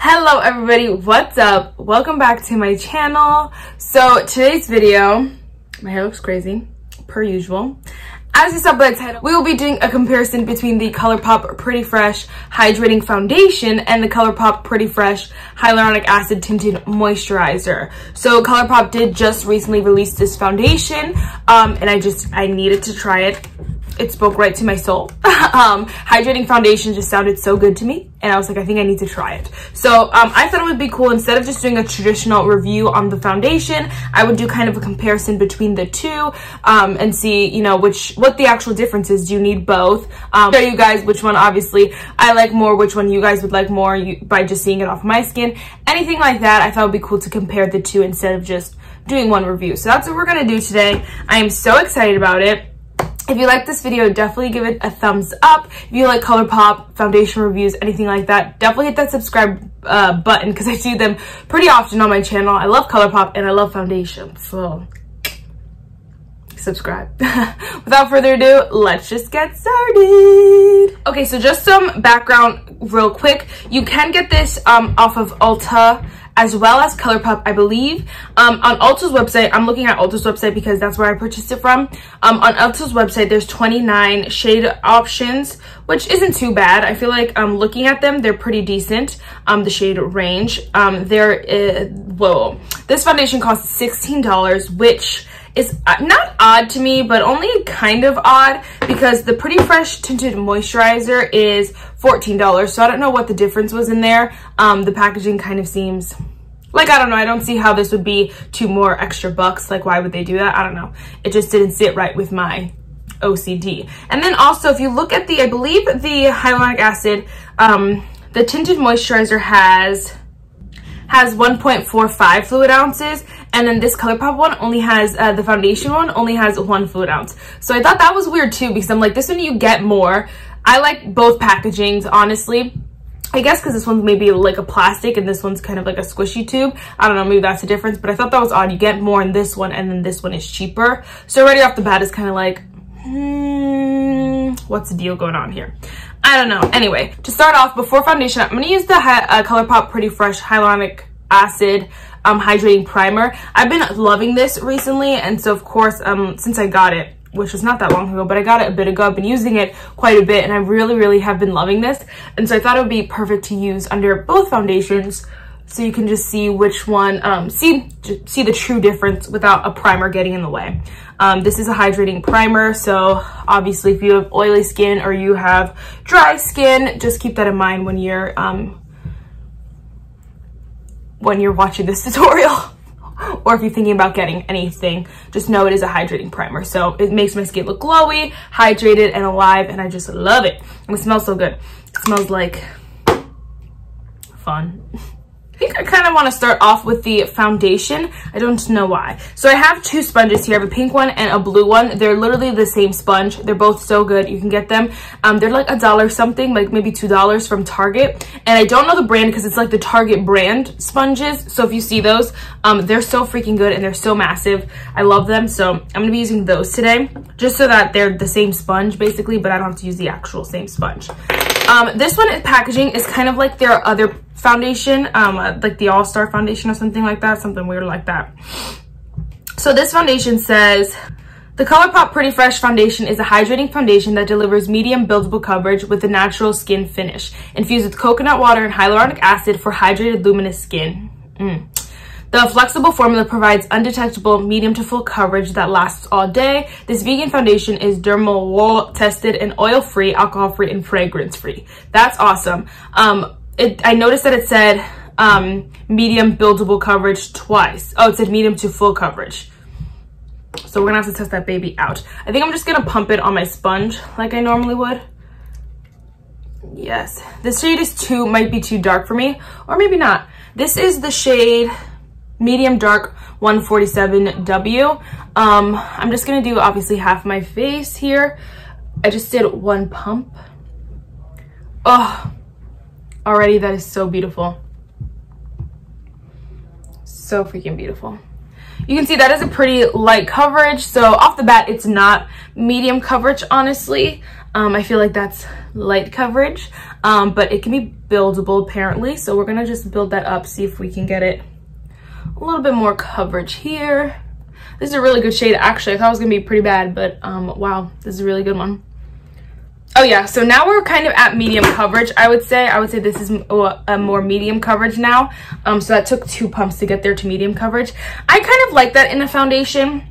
Hello everybody, what's up? Welcome back to my channel. So today's video, my hair looks crazy, per usual. As you saw by the title, we will be doing a comparison between the Colourpop Pretty Fresh Hydrating Foundation and the Colourpop Pretty Fresh Hyaluronic Acid Tinted Moisturizer. So Colourpop did just recently release this foundation, and I needed to try it. It spoke right to my soul. Hydrating foundation just sounded so good to me, and I was like, I think I need to try it. So I thought it would be cool, instead of just doing a traditional review on the foundation, I would do kind of a comparison between the two, and see, you know, what the actual difference is. Do you need both? Show you guys which one obviously I like more, which one you guys would like more by just seeing it off my skin. Anything like that, I thought it would be cool to compare the two instead of just doing one review. So that's what we're gonna do today. I am so excited about it. If you like this video, definitely give it a thumbs up. If you like Colourpop foundation reviews, anything like that, definitely hit that subscribe button, because I do them pretty often on my channel. I love Colourpop and I love foundation, so subscribe. Without further ado, let's just get started. Okay, so just some background real quick. You can get this off of Ulta as well as Colourpop, I believe. On Ulta's website, I'm looking at Ulta's website because that's where I purchased it from. On Ulta's website, there's 29 shade options, which isn't too bad. I feel like looking at them, they're pretty decent, the shade range. This foundation costs $16, which is not odd to me, but only kind of odd because the Pretty Fresh Tinted Moisturizer is $14. So I don't know what the difference was in there. The packaging kind of seems like, I don't know, I don't see how this would be $2 more extra bucks. Like, why would they do that? I don't know. It just didn't sit right with my OCD. And then also, if you look at I believe the hyaluronic acid, the Tinted Moisturizer has 1.45 fluid ounces, and then this Colourpop one only has, the foundation one only has 1 fluid ounce. So I thought that was weird too, because I'm like, this one you get more. I like both packagings, honestly. I guess because this one's maybe like a plastic and this one's kind of like a squishy tube. I don't know, maybe that's the difference, but I thought that was odd. You get more in this one and then this one is cheaper. So already off the bat, it's kind of like, what's the deal going on here? I don't know. Anyway, to start off, before foundation, I'm going to use the Colourpop Pretty Fresh Hyaluronic Acid Hydrating Primer. I've been loving this recently, and so of course, since I got it, which was not that long ago, but I got it a bit ago, I've been using it quite a bit, and I really have been loving this. And so I thought it would be perfect to use under both foundations, so you can just see which one, see the true difference without a primer getting in the way. This is a hydrating primer, so obviously if you have oily skin or you have dry skin, just keep that in mind when you're watching this tutorial. Or if you're thinking about getting anything, just know it is a hydrating primer. So it makes my skin look glowy, hydrated, and alive, and I just love it. And it smells so good. It smells like fun. I think I kind of want to start off with the foundation. I don't know why. So I have 2 sponges here. I have a pink one and a blue one. They're literally the same sponge. They're both so good. You can get them. They're like $1 something, like maybe $2 from Target. And I don't know the brand because it's like the Target brand sponges. So if you see those, they're so freaking good and they're so massive. I love them. So I'm going to be using those today just so that they're the same sponge basically, but I don't have to use the actual same sponge. This one packaging is kind of like their other foundation, like the All-Star foundation or something like that, something weird like that. So this foundation says, the Colourpop Pretty Fresh Foundation is a hydrating foundation that delivers medium buildable coverage with a natural skin finish, infused with coconut water and hyaluronic acid for hydrated luminous skin. The flexible formula provides undetectable medium to full coverage that lasts all day. This vegan foundation is dermal wall tested and oil-free, alcohol-free, and fragrance-free. That's awesome. I noticed that it said medium buildable coverage twice. Oh, it said medium to full coverage. So we're gonna have to test that baby out. I think I'm just gonna pump it on my sponge like I normally would. Yes, this shade might be too dark for me, or maybe not. This is the shade medium dark 147W. I'm just gonna do obviously half my face here. I just did 1 pump. Oh, already that is so beautiful. So freaking beautiful. You can see that is a pretty light coverage. So off the bat, it's not medium coverage, honestly. I feel like that's light coverage, but it can be buildable apparently. So we're gonna just build that up, see if we can get it a little bit more coverage here. This is a really good shade actually. I thought it was gonna be pretty bad, but wow, this is a really good one. Oh yeah, so now we're kind of at medium coverage, I would say. This is a more medium coverage now. So that took 2 pumps to get there to medium coverage. I kind of like that in a foundation.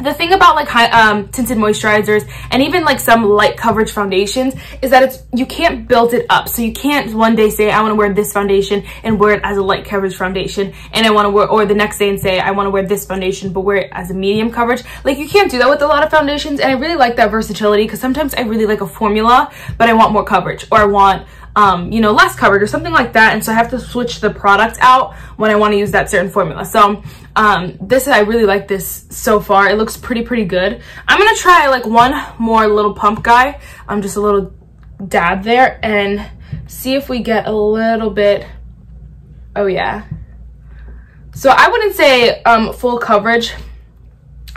The thing about like tinted moisturizers and even like some light coverage foundations is that you can't build it up. So you can't one day say I want to wear this foundation and wear it as a light coverage foundation, and I want to wear, or the next day and say I want to wear this foundation but wear it as a medium coverage. Like you can't do that with a lot of foundations, and I really like that versatility because sometimes I really like a formula but I want more coverage, or I want you know, less coverage or something like that, and so I have to switch the product out when I want to use that certain formula. So I really like this so far. It looks pretty good. I'm gonna try like one more little pump guy, just a little dab there, and see if we get a little bit. Oh yeah, so I wouldn't say full coverage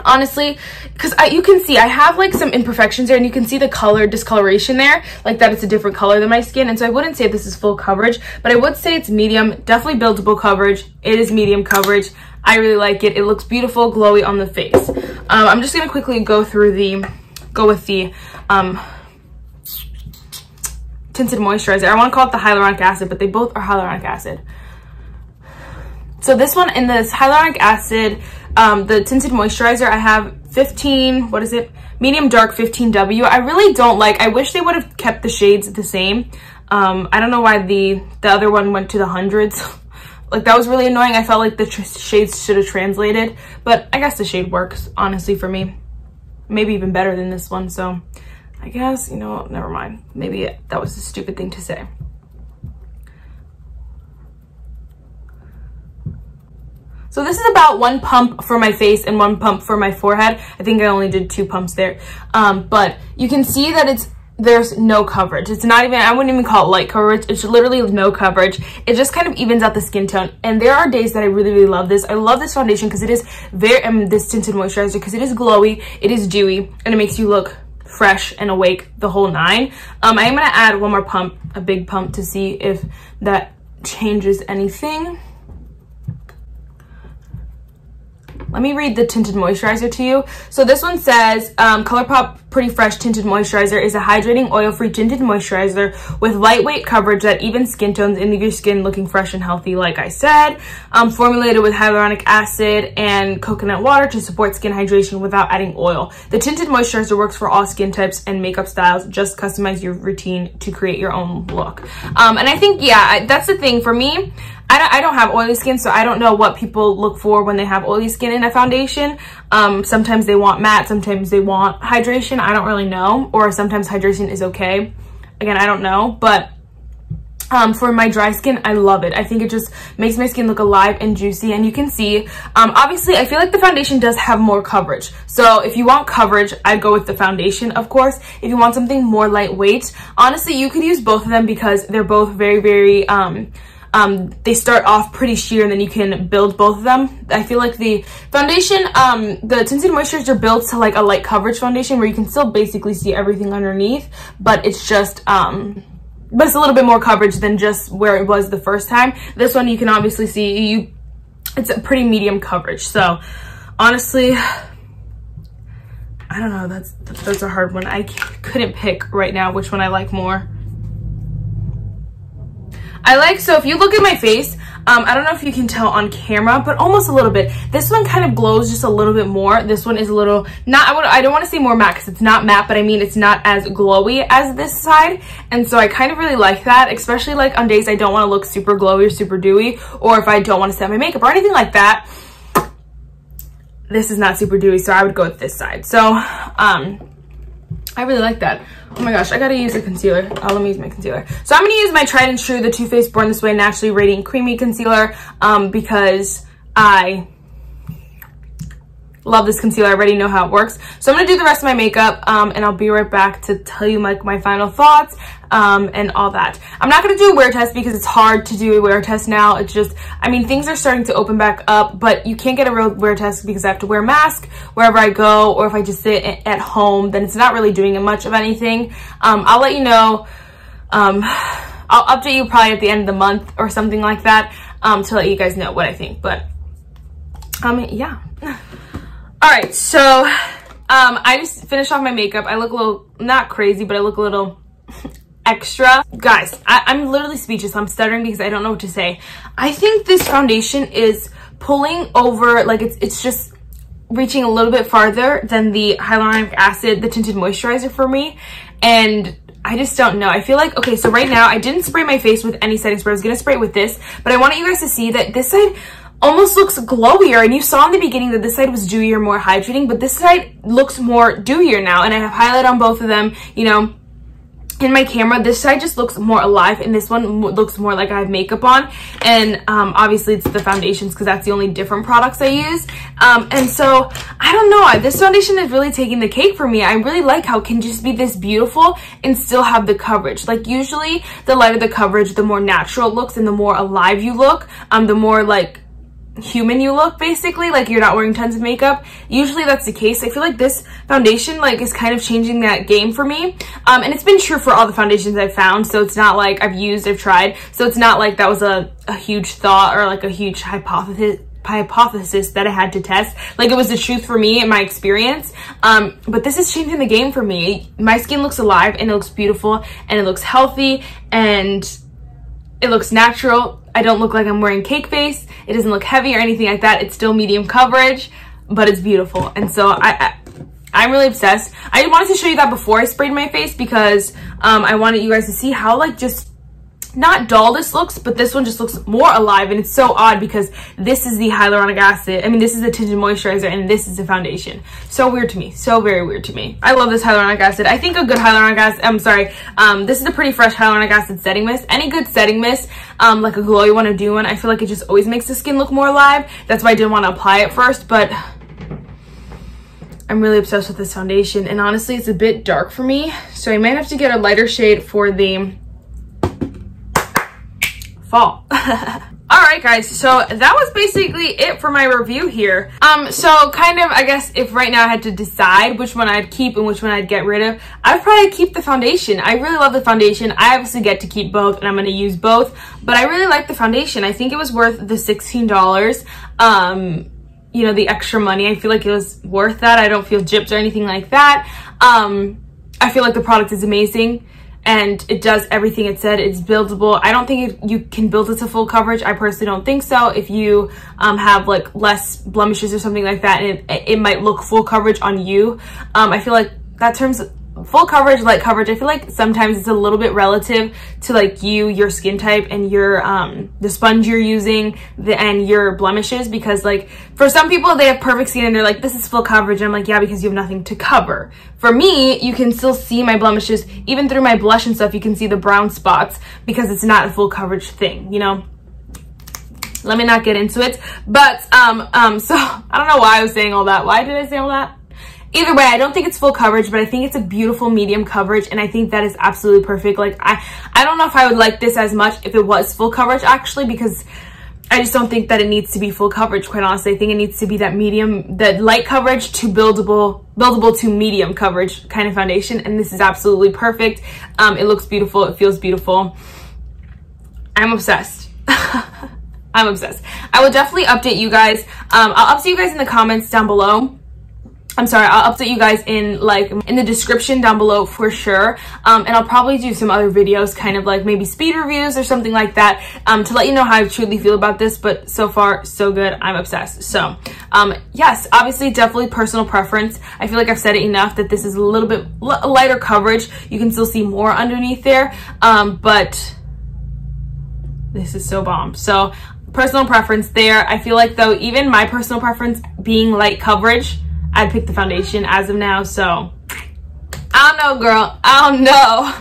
honestly, because you can see I have like some imperfections there, and you can see the color discoloration there, like that it's a different color than my skin. And so I wouldn't say this is full coverage, but I would say it's medium, definitely buildable coverage. It is medium coverage. I really like it. It looks beautiful, glowy on the face. I'm just gonna quickly go with the tinted moisturizer. I want to call it the hyaluronic acid, but they both are hyaluronic acid. So this one, in this hyaluronic acid, the tinted moisturizer, I have 15, what is it? Medium dark 15W. I really don't like, I wish they would have kept the shades the same. I don't know why the other one went to the hundreds. Like that was really annoying. I felt like the shades should have translated, but I guess the shade works honestly for me. Maybe even better than this one. So I guess, you know, never mind. Maybe that was a stupid thing to say. So this is about 1 pump for my face and 1 pump for my forehead. I think I only did 2 pumps there. But you can see that there's no coverage. It's not even, I wouldn't even call it light coverage. It's literally no coverage. It just kind of evens out the skin tone. And there are days that I really love this. I love this foundation because it is this tinted moisturizer, because it is glowy, it is dewy, and it makes you look fresh and awake the whole 9. I am gonna add 1 more pump, a big pump, to see if that changes anything. Let me read the tinted moisturizer to you. So this one says, Colourpop Pretty Fresh Tinted Moisturizer is a hydrating, oil-free tinted moisturizer with lightweight coverage that evens skin tones and leave your skin looking fresh and healthy, like I said. Formulated with hyaluronic acid and coconut water to support skin hydration without adding oil. The tinted moisturizer works for all skin types and makeup styles. Just customize your routine to create your own look. And I think, yeah, that's the thing for me. I don't have oily skin, so I don't know what people look for when they have oily skin in a foundation. Sometimes they want matte, sometimes they want hydration. I don't really know. Or sometimes hydration is okay. Again, I don't know. But for my dry skin, I love it. I think it just makes my skin look alive and juicy. And you can see, obviously, I feel like the foundation does have more coverage. So if you want coverage, I'd go with the foundation, of course. If you want something more lightweight, honestly, you could use both of them because they're both very, they start off pretty sheer, and then you can build both of them. I feel like the foundation, the tinted moisturizer builds to like a light coverage foundation where you can still basically see everything underneath, but it's just, but it's a little bit more coverage than just where it was the first time. This one you can obviously see, it's a pretty medium coverage. So honestly, I don't know, that's a hard one. I couldn't pick right now which one I like more. So if you look at my face, I don't know if you can tell on camera, but almost a little bit. This one kind of glows just a little bit more. This one is a little, I don't want to say more matte because it's not matte, but I mean it's not as glowy as this side. And so I kind of really like that, especially like on days I don't want to look super glowy or super dewy, or if I don't want to set my makeup or anything like that. This is not super dewy, so I would go with this side. So I really like that. Oh my gosh, I gotta use a concealer. Oh, let me use my concealer. So I'm gonna use my tried and true, the Too Faced Born This Way Naturally Radiant Creamy Concealer, because I Love this concealer. I already know how it works. So I'm gonna do the rest of my makeup and I'll be right back to tell you like my final thoughts and all that. I'm not gonna do a wear test because it's hard to do a wear test now. It's just, I mean, things are starting to open back up, but you can't get a real wear test because I have to wear a mask wherever I go, or if I just sit at home, then it's not really doing much of anything. I'll let you know. I'll update you probably at the end of the month or something like that to let you guys know what I think. But yeah. All right, so I just finished off my makeup. I look a little, not crazy, but I look a little extra. Guys, I'm literally speechless. I'm stuttering because I don't know what to say. I think this foundation is pulling over, like it's just reaching a little bit farther than the hyaluronic acid, the tinted moisturizer for me. And I just don't know. I feel like, okay, so right now I didn't spray my face with any setting spray. I was gonna spray it with this, but I wanted you guys to see that this side almost looks glowier, and you saw in the beginning that this side was dewier, more hydrating, but this side looks more dewier now, and I have highlight on both of them. You know, in my camera this side just looks more alive, and this one looks more like I have makeup on. And obviously it's the foundations because that's the only different products I use. And so I don't know, this foundation is really taking the cake for me. I really like how it can just be this beautiful and still have the coverage. Like usually the lighter the coverage, the more natural it looks and the more alive you look, the more like human you look, basically, like you're not wearing tons of makeup. Usually that's the case. I feel like this foundation like is kind of changing that game for me, and it's been true for all the foundations I've found. So it's not like I've tried, so it's not like that was a huge thought or like a huge hypothesis that I had to test. Like it was the truth for me in my experience. But this is changing the game for me. My skin looks alive and it looks beautiful and it looks healthy and it looks natural. I don't look like I'm wearing cake face. It doesn't look heavy or anything like that. It's still medium coverage, but it's beautiful. And so I'm really obsessed. I wanted to show you that before I sprayed my face because I wanted you guys to see how like just not dull this looks, but this one just looks more alive. And it's so odd because this is the hyaluronic acid. I mean, this is the tinted moisturizer and this is the foundation. So weird to me. So very weird to me. I love this hyaluronic acid. I think a good hyaluronic acid, this is a pretty fresh hyaluronic acid setting mist. Any good setting mist, like a glowy one, a dewy one, I feel like it just always makes the skin look more alive. That's why I didn't want to apply it first, but I'm really obsessed with this foundation. And honestly, it's a bit dark for me. So I might have to get a lighter shade for the fall. All right guys, so that was basically it for my review here. So kind of, I guess if right now I had to decide which one I'd keep and which one I'd get rid of, I'd probably keep the foundation. I really love the foundation. I obviously get to keep both and I'm going to use both, but I really like the foundation. I think it was worth the $16. You know, the extra money. I feel like it was worth that. I don't feel gypped or anything like that. I feel like the product is amazing and it does everything it said. It's buildable. I don't think you can build it to full coverage. I personally don't think so. If you have like less blemishes or something like that, and it might look full coverage on you. I feel like that term's full coverage, light coverage, I feel like sometimes it's a little bit relative to like your skin type and your the sponge you're using and your blemishes, because like for some people they have perfect skin and they're like, this is full coverage, and I'm like, yeah, because you have nothing to cover. For me, you can still see my blemishes even through my blush and stuff. You can see the brown spots because it's not a full coverage thing, you know. Let me not get into it, but so I don't know why I was saying all that. Why did I say all that? Either way, I don't think it's full coverage, but I think it's a beautiful medium coverage, and I think that is absolutely perfect. Like, I don't know if I would like this as much if it was full coverage, actually, because I just don't think that it needs to be full coverage, quite honestly. I think it needs to be that medium, that light coverage to buildable to medium coverage kind of foundation, and this is absolutely perfect. It looks beautiful. It feels beautiful. I'm obsessed. I'm obsessed. I will definitely update you guys. I'll update you guys in the comments down below. I'm sorry, I'll update you guys in the description down below for sure. And I'll probably do some other videos, kind of like maybe speed reviews or something like that, to let you know how I truly feel about this. But so far, so good. I'm obsessed. So, yes, obviously, definitely personal preference. I feel like I've said it enough that this is a little bit lighter coverage. You can still see more underneath there, but this is so bomb. So, personal preference there. I feel like, though, even my personal preference being light coverage, I'd pick the foundation as of now, so I don't know, girl. I don't know.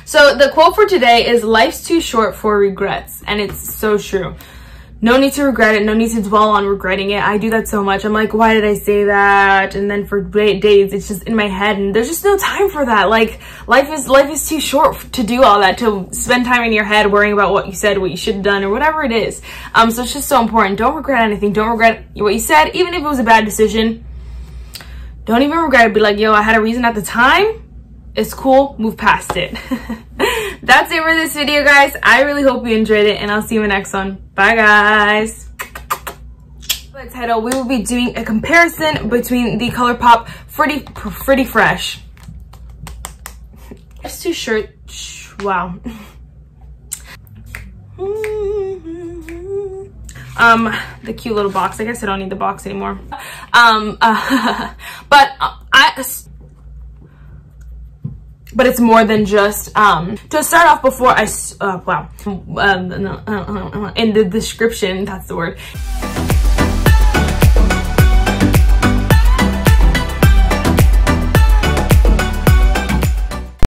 So the quote for today is, life's too short for regrets, and it's so true. no need to regret it. No need to dwell on regretting it. I do that so much. I'm like, why did I say that? And then for days, it's just in my head, and there's just no time for that. Like, life is too short to do all that, to spend time in your head worrying about what you said, what you should have done, or whatever it is. So it's just so important. Don't regret anything. Don't regret what you said, even if it was a bad decision. Don't even regret it. Be like, yo, I had a reason at the time. It's cool. Move past it. That's it for this video, guys. I really hope you enjoyed it, and I'll see you in the next one. Bye, guys. For the title, we will be doing a comparison between the Colourpop Pretty Fresh. It's too short. Wow. The cute little box. I guess I don't need the box anymore. But it's more than just, to start off before in the description, that's the word.